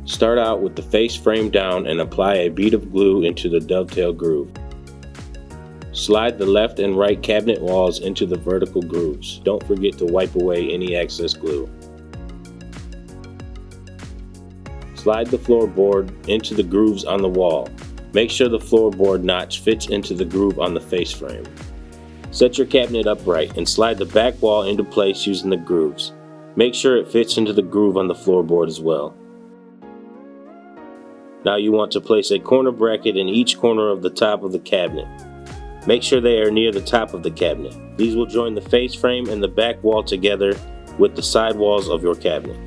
Start out with the face frame down and apply a bead of glue into the dovetail groove. Slide the left and right cabinet walls into the vertical grooves. Don't forget to wipe away any excess glue. Slide the floorboard into the grooves on the wall. Make sure the floorboard notch fits into the groove on the face frame. Set your cabinet upright and slide the back wall into place using the grooves. Make sure it fits into the groove on the floorboard as well. Now you want to place a corner bracket in each corner of the top of the cabinet. Make sure they are near the top of the cabinet. These will join the face frame and the back wall together with the side walls of your cabinet.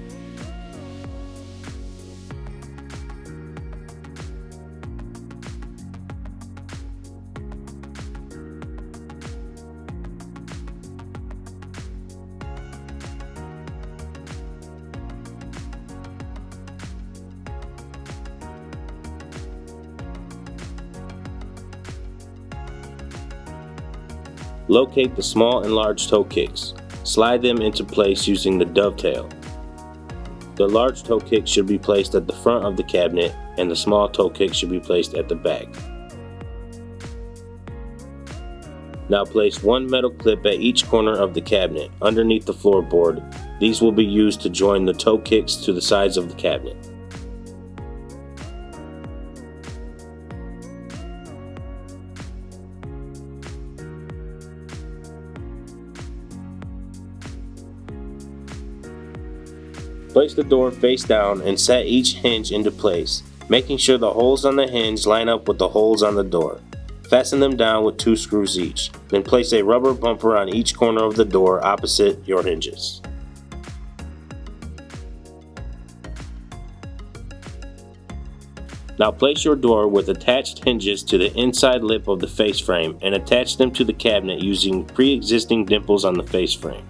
Locate the small and large toe kicks. Slide them into place using the dovetail. The large toe kick should be placed at the front of the cabinet and the small toe kick should be placed at the back. Now place one metal clip at each corner of the cabinet underneath the floorboard. These will be used to join the toe kicks to the sides of the cabinet. Place the door face down and set each hinge into place, making sure the holes on the hinge line up with the holes on the door. Fasten them down with 2 screws each. Then place a rubber bumper on each corner of the door opposite your hinges. Now place your door with attached hinges to the inside lip of the face frame and attach them to the cabinet using pre-existing dimples on the face frame.